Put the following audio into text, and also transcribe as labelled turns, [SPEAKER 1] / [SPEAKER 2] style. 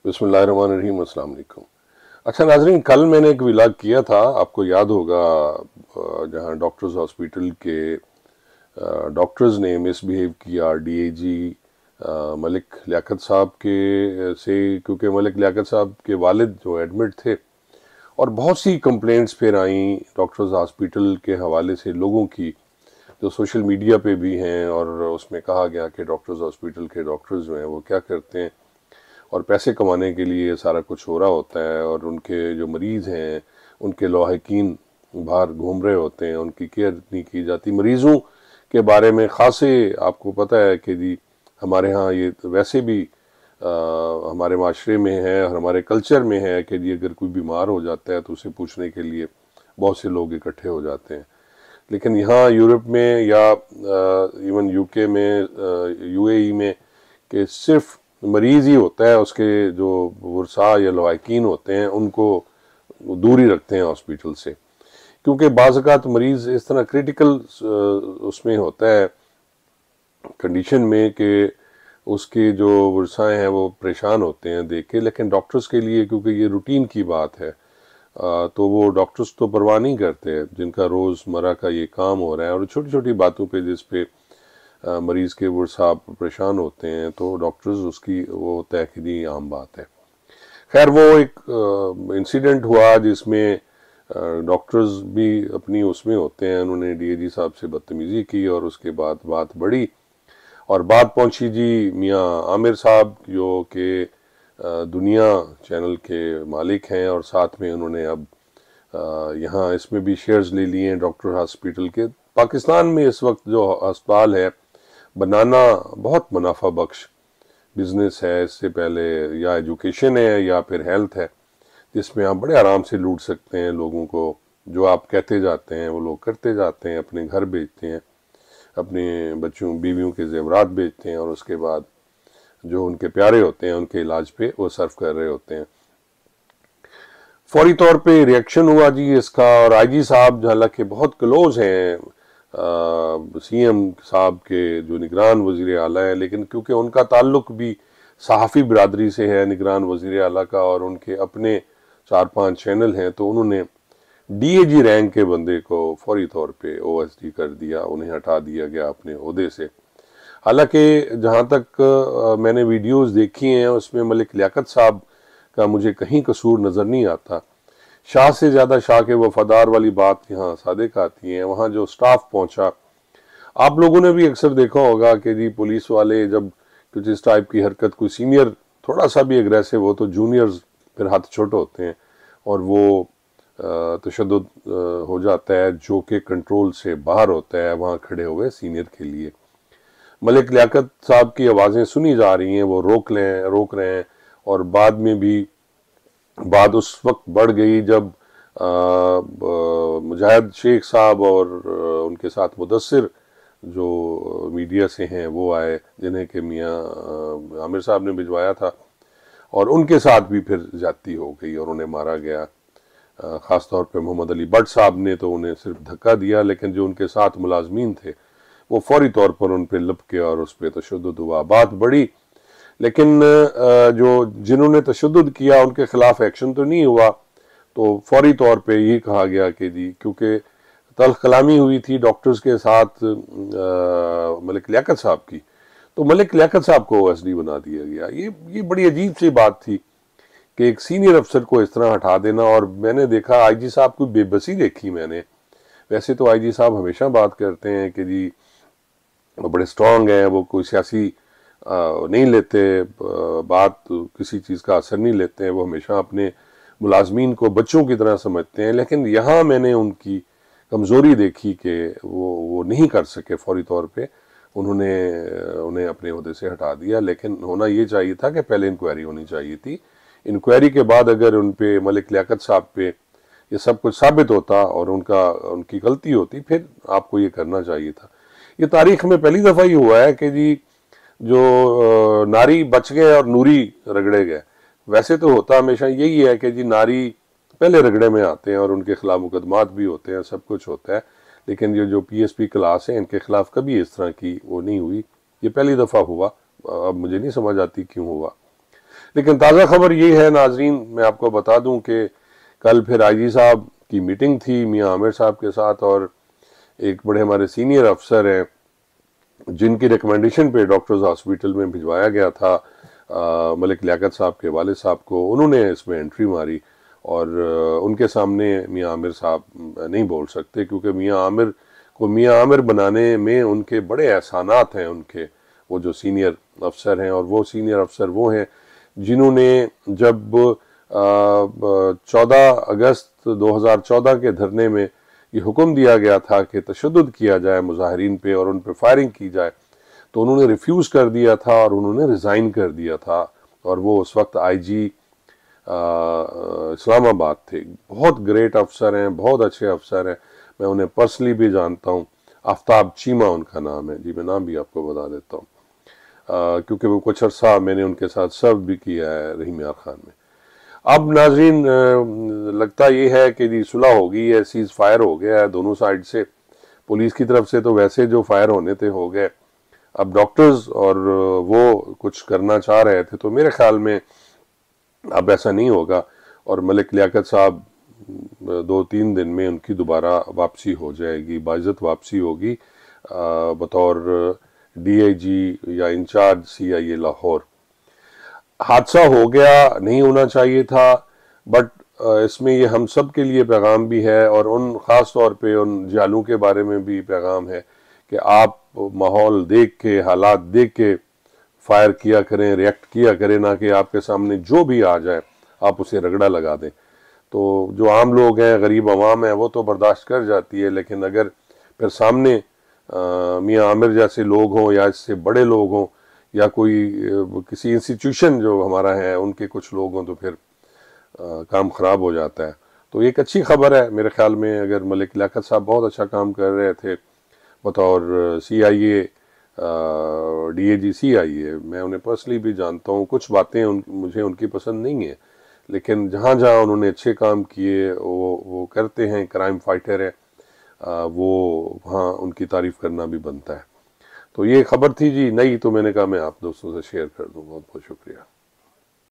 [SPEAKER 1] बिस्मिल्लाहिर्रहमानिर्रहीम। अस्सलाम वालेकुम। अच्छा नाजरीन, कल मैंने एक व्लॉग किया था, आपको याद होगा, जहां डॉक्टर्स हॉस्पिटल के डॉक्टर्स ने मिसबिहेव किया डीएजी मलिक लियाकत साहब के से, क्योंकि मलिक लियाकत साहब के वालिद जो एडमिट थे, और बहुत सी कंप्लेंट्स फिर आई डॉक्टर्स हॉस्पिटल के हवाले से लोगों की, जो सोशल मीडिया पे भी हैं, और उसमें कहा गया कि डॉक्टर्स हॉस्पिटल के डॉक्टर्स जो हैं वो क्या करते हैं और पैसे कमाने के लिए ये सारा कुछ हो रहा होता है, और उनके जो मरीज़ हैं उनके लवाहिकीन बाहर घूम रहे होते हैं, उनकी केयर नहीं की जाती। मरीज़ों के बारे में ख़ासे आपको पता है कि जी हमारे यहाँ ये वैसे भी हमारे माशरे में है और हमारे कल्चर में है कि जी अगर कोई बीमार हो जाता है तो उसे पूछने के लिए बहुत से लोग इकट्ठे हो जाते हैं। लेकिन यहाँ यूरोप में या इवन यूके में, यूएई में, कि सिर्फ मरीज़ ही होता है, उसके जो वर्सा या लवाकिन होते हैं उनको दूर ही रखते हैं हॉस्पिटल से, क्योंकि बाज़ औक़ात मरीज़ इस तरह क्रिटिकल उसमें होता है कंडीशन में कि उसके जो वर्साएँ हैं वो परेशान होते हैं देख के। लेकिन डॉक्टर्स के लिए, क्योंकि ये रूटीन की बात है, तो वो डॉक्टर्स तो परवाह नहीं करते, जिनका रोज़मर्रा का ये काम हो रहा है, और छोटी छोटी बातों पे जिस पे मरीज़ के वर्सा परेशान होते हैं तो डॉक्टर्स उसकी वो तय की दी आम बात है। खैर, वो एक इंसिडेंट हुआ जिसमें डॉक्टर्स भी अपनी उसमें होते हैं, उन्होंने डीएजी साहब से बदतमीज़ी की और उसके बाद बात बढ़ी और बात पहुंची जी मियां आमिर साहब, जो कि दुनिया चैनल के मालिक हैं, और साथ में उन्होंने अब यहाँ इसमें भी शेयर्स ले लिए हैं डॉक्टर हॉस्पिटल के। पाकिस्तान में इस वक्त जो अस्पताल है बनाना बहुत मुनाफा बख्श बिजनेस है। इससे पहले या एजुकेशन है या फिर हेल्थ है, जिसमें आप बड़े आराम से लूट सकते हैं लोगों को। जो आप कहते जाते हैं वो लोग करते जाते हैं, अपने घर बेचते हैं, अपने बच्चों बीवियों के जेवरात बेचते हैं, और उसके बाद जो उनके प्यारे होते हैं उनके इलाज पे वो सर्व कर रहे होते हैं। फौरी तौर पे रिएक्शन हुआ जी इसका, और आईजी साहब हालांकि बहुत क्लोज हैं सीएम साहब के, जो निगरान वजीर आला है, लेकिन क्योंकि उनका ताल्लुक भी सहाफ़ी बिरादरी से है निगरान वजीर आला का, और उनके अपने 4-5 चैनल हैं, तो उन्होंने डीएजी रैंक के बंदे को फौरी तौर पे ओएसडी कर दिया, उन्हें हटा दिया गया अपने ओहदे से। हालांकि जहां तक मैंने वीडियोस देखी हैं उसमें मलिक लियाकत साहब का मुझे कहीं कसूर नज़र नहीं आता। शाह से ज़्यादा शाह के वफादार वाली बात यहाँ सादिक आती है। वहाँ जो स्टाफ पहुँचा, आप लोगों ने भी अक्सर देखा होगा कि जी पुलिस वाले जब कुछ इस टाइप की हरकत, कोई सीनियर थोड़ा सा भी एग्रेसिव हो तो जूनियर्स फिर हाथ छोटे होते हैं और वो तशद्दुद हो जाता है, जो कि कंट्रोल से बाहर होता है वहाँ खड़े हुए सीनियर के लिए। मलिक लियाकत साहब की आवाज़ें सुनी जा रही हैं, वो रोक रहे हैं, और बाद में भी बात उस वक्त बढ़ गई जब मुजाहिद शेख साहब और उनके साथ मुदस्सिर जो मीडिया से हैं वो आए, जिन्हें कि मियां आमिर साहब ने भिजवाया था, और उनके साथ भी फिर ज्यादती हो गई और उन्हें मारा गया। ख़ास तौर पे मोहम्मद अली भट्ट साहब ने तो उन्हें सिर्फ धक्का दिया, लेकिन जो उनके साथ मुलाजमीन थे वो फौरी तौर पर उन पर लपके और उस पर तशद्दुद हुआ, बात बढ़ी। लेकिन जो जिन्होंने तशद्दुद किया उनके खिलाफ एक्शन तो नहीं हुआ, तो फौरी तौर पे यही कहा गया कि जी क्योंकि तल्ख कलामी हुई थी डॉक्टर्स के साथ मलिक लियाकत साहब की, तो मलिक लियाकत साहब को ओएसडी बना दिया गया। ये बड़ी अजीब सी बात थी कि एक सीनियर अफसर को इस तरह हटा देना। और मैंने देखा आईजी साहब की बेबसी देखी मैंने। वैसे तो आईजी साहब हमेशा बात करते हैं कि जी वो बड़े स्ट्रांग हैं, वो कोई सियासी नहीं लेते, बात किसी चीज़ का असर नहीं लेते हैं, वो हमेशा अपने मुलाजमीन को बच्चों की तरह समझते हैं। लेकिन यहाँ मैंने उनकी कमज़ोरी देखी कि वो नहीं कर सके फौरी तौर पे, उन्हें अपने ओहदे से हटा दिया। लेकिन होना ये चाहिए था कि पहले इंक्वायरी होनी चाहिए थी। इंक्वायरी के बाद अगर उन पे मलिक लियाकत साहब पे ये सब कुछ साबित होता और उनकी गलती होती, फिर आपको ये करना चाहिए था। ये तारीख में पहली दफ़ा ही हुआ है कि जी जो नारी बच गए और नूरी रगड़े गए। वैसे तो होता हमेशा यही है कि जी नारी पहले रगड़े में आते हैं और उनके खिलाफ मुकदमात भी होते हैं, सब कुछ होता है। लेकिन ये जो पीएसपी क्लास है इनके खिलाफ कभी इस तरह की वो नहीं हुई, ये पहली दफ़ा हुआ। अब मुझे नहीं समझ आती क्यों हुआ। لیکن تازہ خبر یہ ہے ناظرین، میں آپ کو بتا دوں کہ کل پھر آئی جی صاحب کی میٹنگ تھی میاں عامر صاحب کے ساتھ، اور ایک بڑے ہمارے سینئر افسر ہیں جن کی ریکمنڈیشن پہ ڈاکٹرز ہاسپٹل میں بھجوایا گیا تھا ملک لیاقت صاحب کے والد صاحب کو، انہوں نے اس میں انٹری ماری، اور ان کے سامنے میاں عامر صاحب نہیں بول سکتے، کیونکہ میاں عامر کو میاں عامر بنانے میں ان کے بڑے احسانات ہیں، ان کے وہ جو سینئر افسر ہیں، اور وہ سینئر افسر وہ ہیں جنہوں نے جب 14 اگست 2014 کے دھرنے میں یہ حکم دیا گیا تھا کہ تشدد کیا جائے مظاہرین پہ اور ان پہ فائرنگ کی جائے، تو انہوں نے ریفیوز کر دیا تھا اور انہوں نے ریزائن کر دیا تھا، اور وہ اس وقت آئی جی اسلام آباد تھے۔ بہت گریٹ افسر ہیں، بہت اچھے افسر ہیں، میں انہیں پرسنلی بھی جانتا ہوں۔ آفتاب چیمہ ان کا نام ہے جی، میں نام بھی آپ کو بتا دیتا ہوں، کیونکہ وہ کچھ عرصہ میں نے ان کے ساتھ سرو بھی کیا ہے رحیم یار خان میں۔ اب ناظرین لگتا یہ ہے کہ جی صلح ہو گئی ہے، سیز فائر ہو گیا ہے دونوں سائیڈ سے، پولیس کی طرف سے تو ویسے جو فائر ہونے تھے ہو گئے، اب ڈاکٹرز اور وہ کچھ کرنا چاہ رہے تھے، تو میرے خیال میں اب ایسا نہیں ہوگا، اور ملک لیاقت صاحب 2-3 دن میں ان کی دوبارہ واپسی ہو جائے گی، باعزت واپسی ہوگی بطور ڈی آئی جی یا انچارج CIA لاہور۔ حادثہ ہو گیا، نہیں ہونا چاہیے تھا، بٹ اس میں یہ ہم سب کے لیے پیغام بھی ہے، اور ان خاص طور پہ ان جالوں کے بارے میں بھی پیغام ہے کہ آپ ماحول دیکھ کے، حالات دیکھ کے فائر کیا کریں، ریئیکٹ کیا کریں، نہ کہ آپ کے سامنے جو بھی آ جائے آپ اسے رگڑا لگا دیں۔ تو جو عام لوگ ہیں، غریب عوام ہیں، وہ تو برداشت کر جاتی ہے، لیکن اگر پھر سامنے میاں عامر جیسے لوگ ہوں یا اس سے بڑے لوگ ہوں، یا کوئی کسی انسٹیٹیوشن جو ہمارا ہے ان کے کچھ لوگ ہوں، تو پھر کام خراب ہو جاتا ہے۔ تو ایک اچھی خبر ہے میرے خیال میں، اگر ملک لیاقت صاحب بہت اچھا کام کر رہے تھے بطور CIA DAG CIA، میں انہیں پرسنلی بھی جانتا ہوں، کچھ باتیں مجھے ان کی پسند نہیں ہیں، لیکن جہاں جہاں انہوں نے اچھے کام کیے وہ کرتے ہیں، کرائم فائٹر ہے، وہ وہاں ان کی تعریف کرنا بھی بنتا ہے۔ تو یہ خبر تھی جی نئی، تو میں نے کہا میں آپ دوستوں سے شیئر کر دوں۔ بہت بہت شکریہ۔